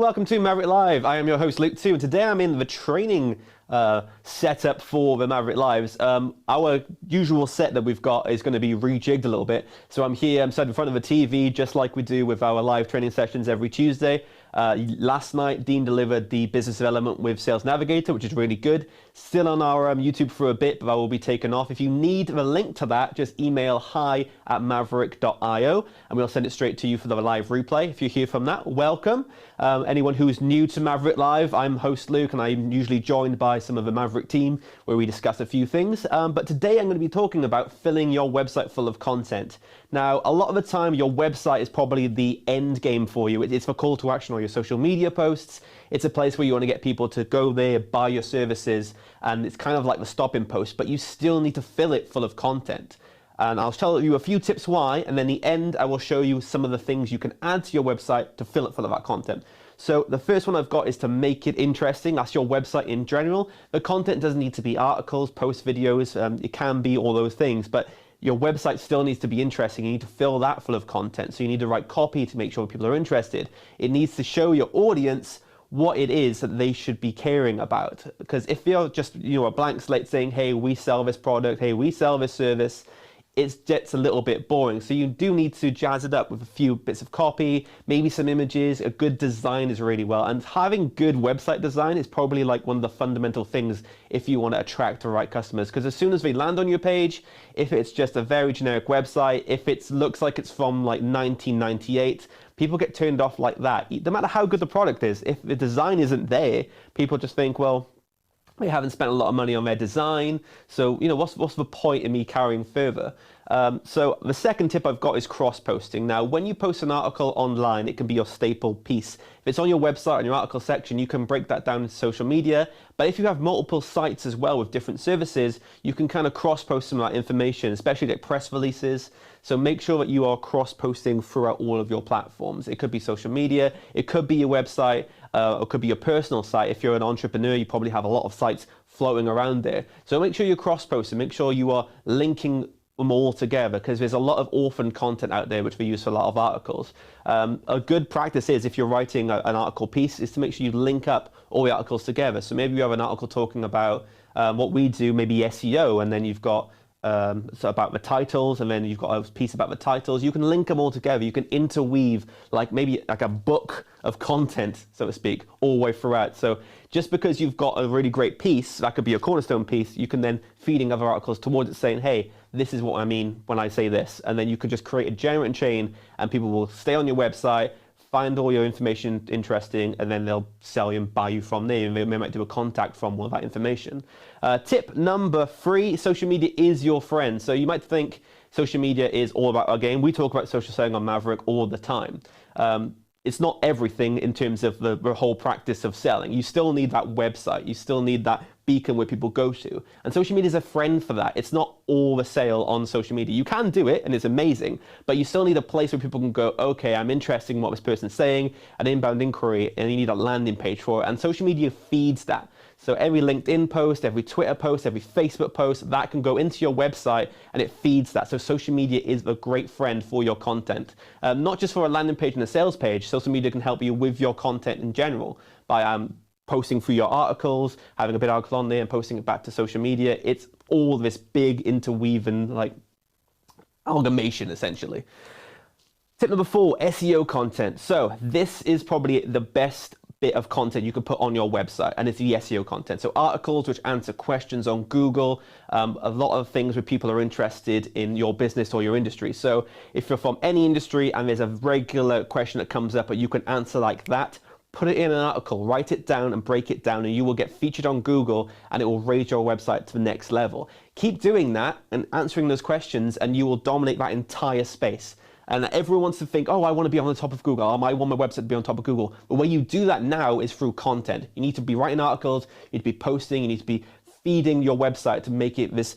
welcome to Maverrik Live. I am your host Luke 2, and today I'm in the training setup for the Maverrik Lives. Our usual set that we've got is going to be rejigged a little bit. So I'm here, I'm sat in front of a TV just like we do with our live training sessions every Tuesday. Last night, Dean delivered the business development with Sales Navigator, which is really good. Still on our YouTube for a bit, but that will be taken off. If you need the link to that, just email hi@maverrik.io and we'll send it straight to you for the live replay. If you hear from that, welcome. Anyone who's new to Maverrik Live, I'm host Luke and I'm usually joined by some of the Maverrik team where we discuss a few things. But today I'm going to be talking about filling your website full of content. Now, a lot of the time, your website is probably the end game for you. It's for call to action or your social media posts. It's a place where you want to get people to go there, buy your services, and it's kind of like the stopping post, but you still need to fill it full of content. And I'll tell you a few tips why, and then in the end, I will show you some of the things you can add to your website to fill it full of that content. So the first one I've got is to make it interesting. That's your website in general. The content doesn't need to be articles, post videos. It can be all those things, but your website still needs to be interesting. You need to fill that full of content. So you need to write copy to make sure people are interested. It needs to show your audience what it is that they should be caring about. Because if you're just, a blank slate saying, hey, we sell this product, hey, we sell this service, it gets a little bit boring. So you do need to jazz it up with a few bits of copy, maybe some images. A good design is really well. And having good website design is probably like one of the fundamental things if you want to attract the right customers. Because as soon as they land on your page, if it's just a very generic website, if it looks like it's from like 1998, people get turned off like that. No matter how good the product is, if the design isn't there, people just think, well, they haven't spent a lot of money on their design, so what's the point in me carrying further? So the second tip I've got is cross-posting. Now, when you post an article online, it can be your staple piece. If it's on your website, in your article section, you can break that down into social media. But if you have multiple sites as well with different services, you can kind of cross-post some of that information, especially like press releases. So make sure that you are cross-posting throughout all of your platforms. It could be social media, it could be your website, or it could be your personal site. If you're an entrepreneur, you probably have a lot of sites floating around there. So make sure you're cross-posting, make sure you are linking them all together, because there's a lot of orphan content out there which we use for a lot of articles. A good practice is, if you're writing an article piece, is to make sure you link up all the articles together. So maybe you have an article talking about what we do, maybe SEO, and then you've got so about the titles, and then you've got a piece about the titles. You can link them all together. You can interweave maybe like a book of content, so to speak, all the way throughout. So just because you've got a really great piece, that could be a cornerstone piece, you can then feeding other articles towards it saying, hey, this is what I mean when I say this. And then you could just create a generating chain and people will stay on your website, find all your information interesting, and then they'll sell you and buy you from there. They might do a contact from all that information. Tip number 3, social media is your friend. So you might think social media is all about our game. We talk about social selling on Maverrik all the time. It's not everything in terms of the whole practice of selling. You still need that website. You still need that beacon where people go to. And social media is a friend for that. It's not all the sale on social media. You can do it and it's amazing, but you still need a place where people can go, okay, I'm interested in what this person's saying, an inbound inquiry, and you need a landing page for it. And social media feeds that. So every LinkedIn post, every Twitter post, every Facebook post, that can go into your website and it feeds that. So social media is a great friend for your content. Not just for a landing page and a sales page, social media can help you with your content in general by posting through your articles, having a bit of article on there and posting it back to social media. It's all this big interweaving amalgamation essentially. Tip number 4, SEO content. So this is probably the best bit of content you can put on your website, and it's the SEO content. So articles which answer questions on Google, a lot of things where people are interested in your business or your industry. So if you're from any industry and there's a regular question that comes up but you can answer like that, put it in an article, write it down and break it down, and you will get featured on Google and it will raise your website to the next level. Keep doing that and answering those questions and you will dominate that entire space. And everyone wants to think, oh, I want to be on the top of Google. I want my website to be on top of Google. The way you do that now is through content. You need to be writing articles, you need to be posting, you need to be feeding your website to make it this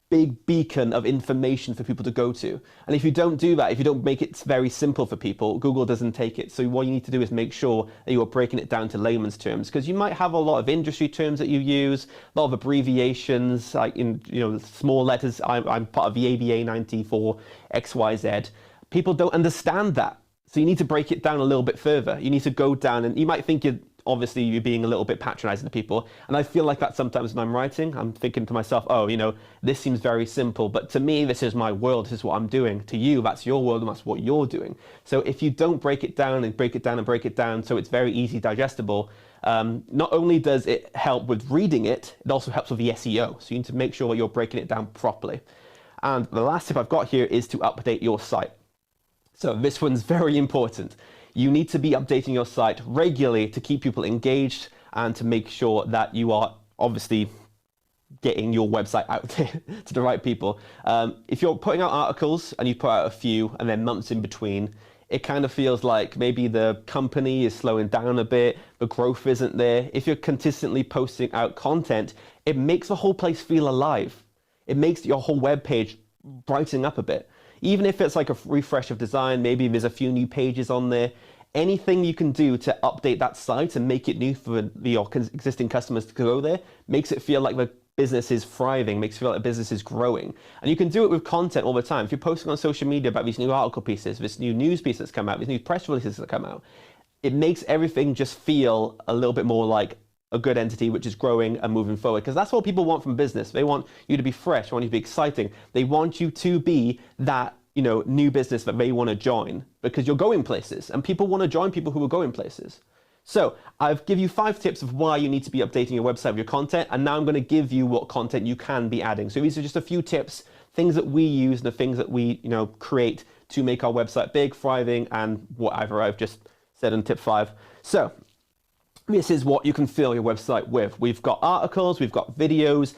big beacon of information for people to go to. And if you don't do that, if you don't make it very simple for people, Google doesn't take it. So what you need to do is make sure that you are breaking it down to layman's terms, because you might have a lot of industry terms that you use, a lot of abbreviations, like in small letters. I'm part of the ABA 94 XYZ. People don't understand that. So you need to break it down a little bit further. You need to go down, and you might think you're being a little bit patronizing to people. And I feel like that sometimes when I'm writing. I'm thinking to myself, oh, this seems very simple, but to me, this is my world. This is what I'm doing. To you, that's your world, and that's what you're doing. So if you don't break it down and break it down and break it down so it's very easy digestible, not only does it help with reading it, it also helps with the SEO. So you need to make sure you're breaking it down properly. And the last tip I've got here is to update your site. So this one's very important. You need to be updating your site regularly to keep people engaged and to make sure that you are obviously getting your website out there to the right people. If you're putting out articles and you put out a few and then months in between, it kind of feels like maybe the company is slowing down a bit, the growth isn't there. If you're consistently posting out content, it makes the whole place feel alive. It makes your whole web page brighten up a bit. Even if it's like a refresh of design, maybe there's a few new pages on there, anything you can do to update that site and make it new for your existing customers to go there makes it feel like the business is thriving, makes it feel like the business is growing. And you can do it with content all the time. If you're posting on social media about these new article pieces, this new news piece that's come out, these new press releases that come out, it makes everything just feel a little bit more like a good entity which is growing and moving forward, because that's what people want from business. They want you to be fresh, they want you to be exciting. They want you to be that new business that they want to join, because you're going places and people want to join people who are going places. So I've given you 5 tips of why you need to be updating your website with your content, and now I'm going to give you what content you can be adding. So these are just a few tips, things that we use and the things that we create to make our website big, thriving, and whatever I've just said in tip 5. So this is what you can fill your website with. We've got articles, we've got videos,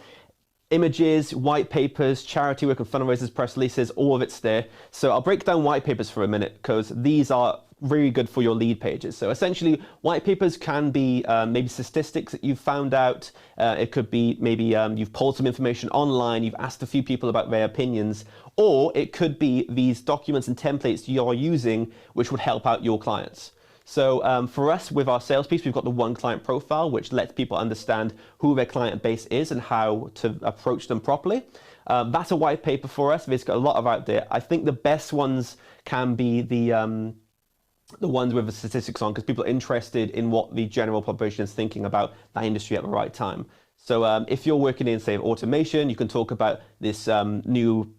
images, white papers, charity work and fundraisers, press releases, all of it's there. So I'll break down white papers for a minute because these are really good for your lead pages. So essentially, white papers can be maybe statistics that you've found out. It could be maybe you've pulled some information online, you've asked a few people about their opinions, or it could be these documents and templates you're using which would help out your clients. So for us, with our sales piece, we've got the one client profile, which lets people understand who their client base is and how to approach them properly. That's a white paper for us. There's got a lot of out there. I think the best ones can be the ones with the statistics on, because people are interested in what the general population is thinking about that industry at the right time. So if you're working in, say, automation, you can talk about this new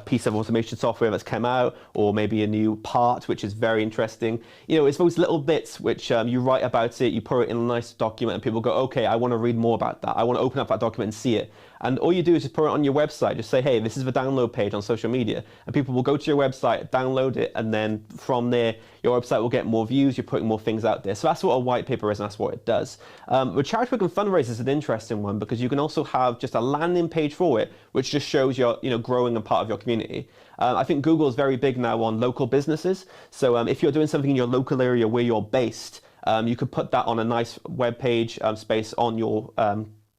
piece of automation software that's come out, or maybe a new part which is very interesting. It's those little bits which you write about it, you put it in a nice document, and people go, okay, I want to read more about that. I want to open up that document and see it. And all you do is just put it on your website. Just say, hey, this is the download page on social media, and people will go to your website, download it, and then from there, your website will get more views. You're putting more things out there. So that's what a white paper is, and that's what it does. With charity work and fundraisers is an interesting one, because you can also have just a landing page for it, which just shows you're growing a part of your community. I think Google is very big now on local businesses. So if you're doing something in your local area where you're based, you could put that on a nice web page space on your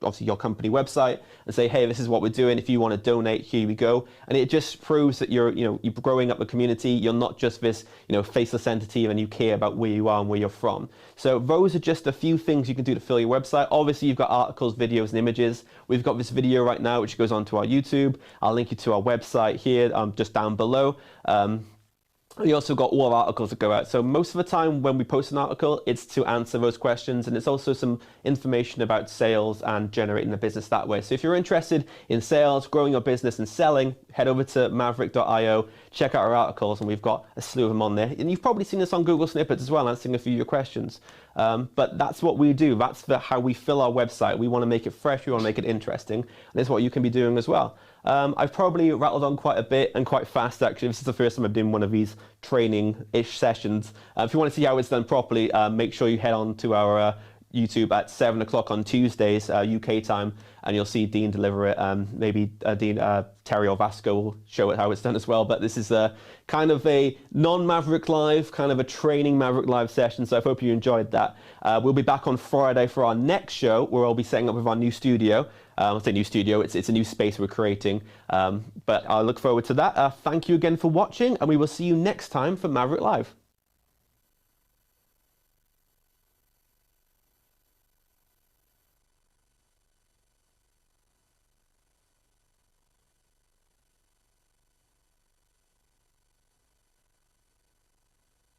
obviously your company website, and say, hey, this is what we're doing. If you want to donate, here we go. And it just proves that you're growing up the community. You're not just this faceless entity, and you care about where you are and where you're from. So those are just a few things you can do to fill your website. Obviously, you've got articles, videos, and images. We've got this video right now which goes onto our YouTube. I'll link you to our website here, just down below. We also got all our articles that go out. So most of the time when we post an article, it's to answer those questions, and it's also some information about sales and generating a business that way. So if you're interested in sales, growing your business and selling, head over to maverrik.io, check out our articles, and we've got a slew of them on there. And you've probably seen this on Google Snippets as well, answering a few of your questions. But that's what we do. That's how we fill our website. We want to make it fresh. We want to make it interesting. And that's what you can be doing as well. I've probably rattled on quite a bit and quite fast, actually. This is the first time I've done one of these training-ish sessions. If you want to see how it's done properly, make sure you head on to our YouTube at 7 o'clock on Tuesdays, UK time, and you'll see Dean deliver it. Maybe Terry or Vasco will show it how it's done as well. But this is kind of a non-Maverrik Live, kind of a training Maverrik Live session. So I hope you enjoyed that. We'll be back on Friday for our next show, where I'll be setting up with our new studio. I'll say new studio, it's a new space we're creating. But I look forward to that. Thank you again for watching, and we will see you next time for Maverrik Live.